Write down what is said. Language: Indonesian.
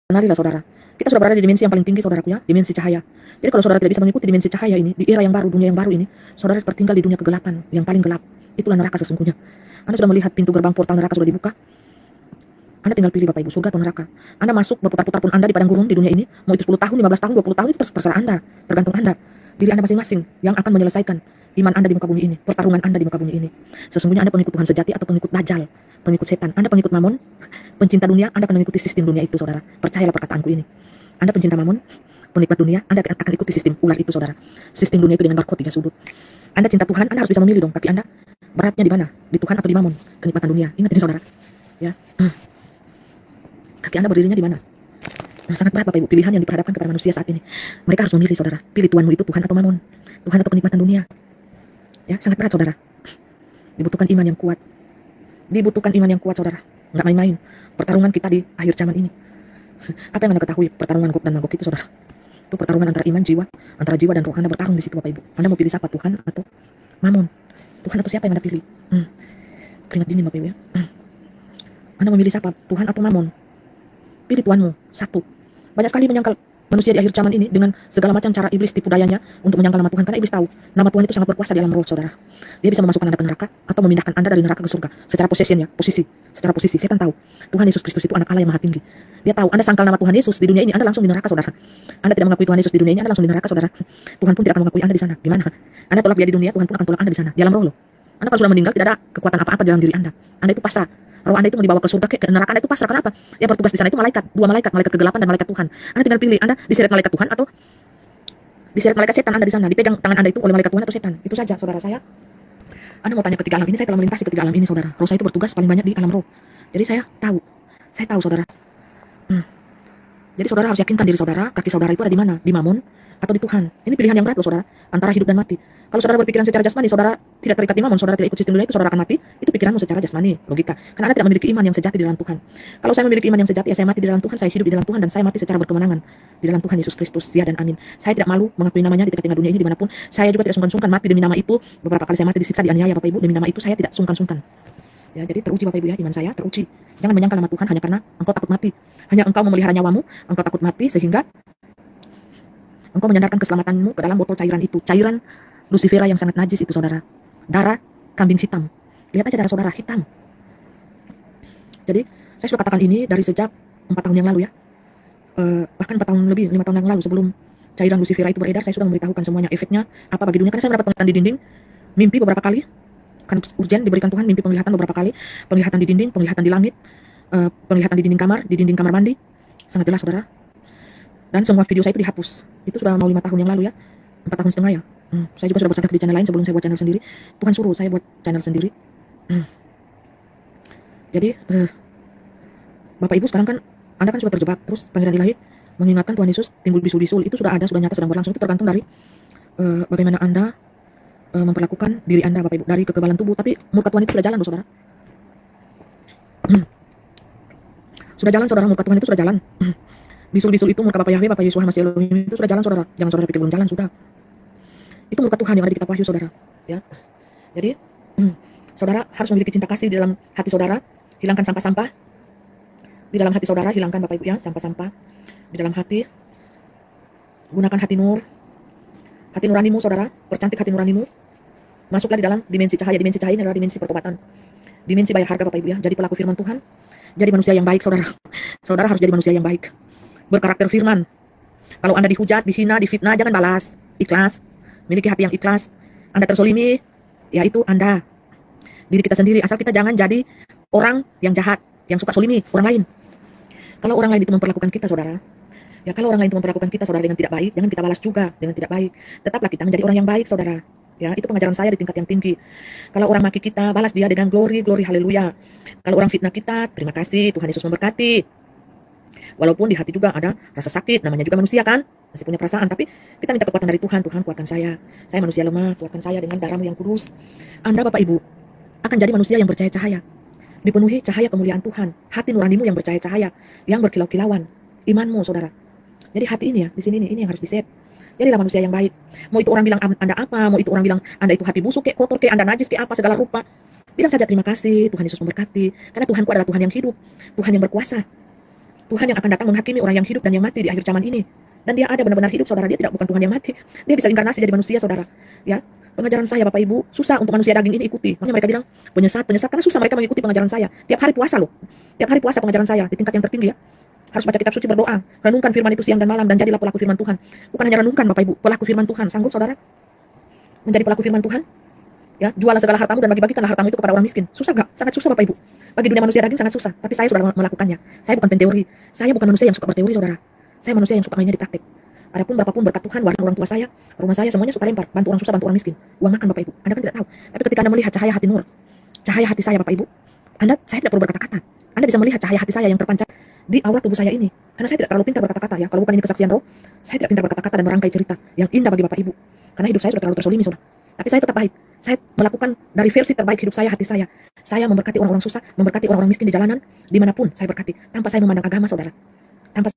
Kenalilah saudara, kita sudah berada di dimensi yang paling tinggi saudaraku ya, dimensi cahaya. Jadi kalau saudara tidak bisa mengikuti dimensi cahaya ini, di era yang baru, dunia yang baru ini, saudara tertinggal di dunia kegelapan, yang paling gelap. Itulah neraka sesungguhnya. Anda sudah melihat pintu gerbang portal neraka sudah dibuka. Anda tinggal pilih Bapak Ibu, surga atau neraka. Anda masuk, berputar-putar pun Anda di padang gurun di dunia ini, mau itu 10 tahun, 15 tahun, 20 tahun, itu terserah Anda, tergantung Anda. Diri Anda masing-masing yang akan menyelesaikan iman Anda di muka bumi ini, pertarungan Anda di muka bumi ini. Sesungguhnya Anda pengikut Tuhan sejati atau pengikut Dajjal, pengikut setan. Anda pengikut Mamon, pencinta dunia, Anda akan mengikuti sistem dunia itu, saudara. Percayalah perkataanku ini. Anda pencinta Mamon, penikmat dunia, Anda akan ikuti sistem ular itu, saudara. Sistem dunia itu dengan barcode 3 sudut. Anda cinta Tuhan, Anda harus bisa memilih dong, kaki Anda beratnya di mana? Di Tuhan atau di Mamon? Kenikmatan dunia. Ingat ini, saudara. Ya. Kaki Anda berdirinya di mana? Nah, sangat berat Bapak Ibu pilihan yang diperhadapkan kepada manusia saat ini. Mereka harus memilih, saudara. Pilih Tuhanmu itu Tuhan atau Mamon, Tuhan atau kenikmatan dunia. Ya, sangat berat, saudara. Dibutuhkan iman yang kuat. Dibutuhkan iman yang kuat, saudara. Nggak main-main. Pertarungan kita di akhir zaman ini. Apa yang Anda ketahui pertarungan Gog dan Magog itu, saudara? Itu pertarungan antara iman jiwa, antara jiwa dan roh Anda bertarung di situ, Bapak Ibu. Anda mau pilih siapa, Tuhan atau Mamon? Tuhan atau siapa yang Anda pilih? Keringat dingin, Bapak Ibu ya. Anda memilih siapa, Tuhan atau Mamon? Pilih Tuhanmu, satu. Banyak sekali menyangkal manusia di akhir zaman ini dengan segala macam cara iblis tipu dayanya untuk menyangkal nama Tuhan. Karena iblis tahu nama Tuhan itu sangat berkuasa di alam roh, saudara. Dia bisa memasukkan Anda ke neraka atau memindahkan Anda dari neraka ke surga. Secara possession ya, posisi. Secara posisi, saya kan tahu Tuhan Yesus Kristus itu anak Allah yang maha tinggi. Dia tahu Anda sangkal nama Tuhan Yesus di dunia ini, Anda langsung di neraka, saudara. Anda tidak mengakui Tuhan Yesus di dunia ini, Anda langsung di neraka, saudara. Tuhan pun tidak akan mengakui Anda di sana. Gimana? Anda tolak dia di dunia, Tuhan pun akan tolak Anda di sana. Di alam roh loh. Anda kalau sudah meninggal tidak ada kekuatan apa-apa dalam diri Anda. Anda itu pasrah. Roh Anda itu mau dibawa ke surga, ke neraka Anda itu pasrah. Kenapa? Yang bertugas di sana itu malaikat, dua malaikat, malaikat kegelapan dan malaikat Tuhan. Anda tinggal pilih, Anda diseret malaikat Tuhan atau diseret malaikat setan. Anda di sana, dipegang tangan Anda itu oleh malaikat Tuhan atau setan. Itu saja, saudara saya. Anda mau tanya ketiga alam ini, saya telah melintasi ketiga alam ini, saudara. Roh saya itu bertugas paling banyak di alam roh. Jadi saya tahu, saudara. Jadi saudara harus yakinkan diri saudara, kaki saudara itu ada di mana? Di Mamon atau di Tuhan? Ini pilihan yang berat loh, saudara, antara hidup dan mati. Kalau saudara berpikiran secara jasmani, saudara tidak terikat di Mamon, saudara tidak ikut sistem dunia itu, saudara akan mati. Itu pikiranmu secara jasmani, logika. Karena Anda tidak memiliki iman yang sejati di dalam Tuhan. Kalau saya memiliki iman yang sejati, ya saya mati di dalam Tuhan, saya hidup di dalam Tuhan, dan saya mati secara berkemenangan di dalam Tuhan Yesus Kristus. Ya dan amin. Saya tidak malu mengakui namanya di tengah-tengah dunia ini dimanapun. Saya juga tidak sungkan-sungkan mati demi nama itu. Beberapa kali saya mati disiksa, dianiaya, Bapak Ibu, demi nama itu saya tidak sungkan-sungkan. Ya, jadi teruji Bapak Ibu ya, iman saya teruji. Jangan menyangkal nama Tuhan hanya karena engkau takut mati. Hanya engkau memelihara nyawamu, engkau takut mati sehingga engkau menyandarkan keselamatanmu ke dalam botol cairan itu. Cairan Lucifera yang sangat najis itu, saudara. Darah kambing hitam. Lihat aja darah saudara, hitam. Jadi, saya sudah katakan ini dari sejak 4 tahun yang lalu ya. Bahkan 4 tahun lebih, 5 tahun yang lalu sebelum cairan Lucifera itu beredar, saya sudah memberitahukan semuanya efeknya apa bagi dunia. Karena saya mendapat penglihatan di dinding, mimpi beberapa kali. Kan urgen diberikan Tuhan mimpi penglihatan beberapa kali, penglihatan di dinding, penglihatan di langit, penglihatan di dinding kamar mandi, sangat jelas saudara. Dan semua video saya itu dihapus. Itu sudah mau 5 tahun yang lalu ya, 4 tahun setengah ya. Saya juga sudah bersandak di channel lain sebelum saya buat channel sendiri. Tuhan suruh saya buat channel sendiri. Jadi Bapak Ibu sekarang kan Anda kan sudah terjebak, terus Pangeran Ilahi mengingatkan Tuhan Yesus timbul bisul-bisul, itu sudah ada, sudah nyata, sedang berlangsung. Itu tergantung dari bagaimana Anda memperlakukan diri Anda, Bapak Ibu, dari kekebalan tubuh. Tapi murka Tuhan itu sudah jalan loh, saudara. Sudah jalan, saudara, murka Tuhan itu sudah jalan. Bisul-bisul itu murka Bapak Yahweh, Bapak Yesus Masih Elohim itu sudah jalan, saudara. Jangan saudara pikir belum jalan, sudah. Itu murka Tuhan yang ada di kitab Wahyu, saudara. Ya. Jadi, saudara harus memiliki cinta kasih di dalam hati saudara. Hilangkan sampah-sampah di dalam hati saudara, hilangkan Bapak Ibu ya, sampah-sampah di dalam hati. Gunakan hati nur. Hati nuranimu, saudara, percantik hati nuranimu. Masuklah di dalam dimensi cahaya. Dimensi cahaya ini adalah dimensi pertobatan. Dimensi bayar harga, Bapak Ibu ya. Jadi pelaku firman Tuhan. Jadi manusia yang baik, saudara. Saudara harus jadi manusia yang baik. Berkarakter firman. Kalau Anda dihujat, dihina, difitnah, jangan balas. Ikhlas. Miliki hati yang ikhlas. Anda tersolimi, ya itu Anda. Diri kita sendiri. Asal kita jangan jadi orang yang jahat, yang suka solimi orang lain. Kalau orang lain itu memperlakukan kita, saudara. Ya, kalau orang lain itu memperlakukan kita, saudara, dengan tidak baik, jangan kita balas juga dengan tidak baik. Tetaplah kita menjadi orang yang baik, saudara. Ya, itu pengajaran saya di tingkat yang tinggi. Kalau orang maki kita, balas dia dengan glory, haleluya. Kalau orang fitnah kita, terima kasih, Tuhan Yesus memberkati. Walaupun di hati juga ada rasa sakit, namanya juga manusia kan, masih punya perasaan, tapi kita minta kekuatan dari Tuhan. Tuhan, kuatkan saya manusia lemah, kuatkan saya dengan darah-Mu yang kudus. Anda, Bapak Ibu, akan jadi manusia yang bercahaya cahaya. Dipenuhi cahaya kemuliaan Tuhan. Hati nuranimu yang bercahaya cahaya, yang berkilau-kilauan. Imanmu, saudara. Jadi hati ini ya, di sini ini yang harus diset. Jadilah manusia yang baik. Mau itu orang bilang Anda apa, mau itu orang bilang Anda itu hati busuk, kayak kotor, kayak Anda najis, kayak apa, segala rupa. Bilang saja terima kasih, Tuhan Yesus memberkati. Karena Tuhanku adalah Tuhan yang hidup, Tuhan yang berkuasa. Tuhan yang akan datang menghakimi orang yang hidup dan yang mati di akhir zaman ini. Dan dia ada benar-benar hidup, saudara. Dia tidak bukan Tuhan yang mati. Dia bisa inkarnasi jadi manusia, saudara. Ya, pengajaran saya, Bapak Ibu, susah untuk manusia daging ini ikuti. Makanya mereka bilang penyesat, karena susah mereka mengikuti pengajaran saya. Tiap hari puasa loh. Tiap hari puasa pengajaran saya di tingkat yang tertinggi ya. Harus baca kitab suci, berdoa, renungkan firman itu siang dan malam, dan jadilah pelaku firman Tuhan. Bukan hanya renungkan, Bapak Ibu, pelaku firman Tuhan. Sanggup, saudara, menjadi pelaku firman Tuhan? Ya, jualah segala hartamu dan bagi-bagikanlah hartamu itu kepada orang miskin. Susah gak? Sangat susah, Bapak Ibu. Bagi dunia manusia daging sangat susah. Tapi saya sudah melakukannya. Saya bukan penteori. Saya bukan manusia yang suka berteori, saudara. Saya manusia yang suka mainnya di praktik. Adapun berapapun berkat Tuhan, warna orang tua saya, rumah saya, semuanya suka lempar. Bantu orang susah, bantu orang miskin. Uang makan, Bapak Ibu. Anda kan tidak tahu. Tapi ketika Anda melihat cahaya hati Nur, cahaya hati saya, Bapak Ibu, saya tidak perlu berkata-kata. Anda bisa melihat cahaya hati saya yang terpancar di aura tubuh saya ini. Karena saya tidak terlalu pintar berkata-kata ya. Kalau bukan ini kesaksian roh, saya tidak pintar berkata-kata dan merangkai cerita yang indah bagi Bapak Ibu. Karena hidup saya sudah terlalu tersolimi, saudara. Tapi saya tetap baik. Saya melakukan dari versi terbaik hidup saya, hati saya. Saya memberkati orang-orang susah, memberkati orang-orang miskin di jalanan, dimanapun saya berkati. Tanpa saya memandang agama, saudara. Tanpa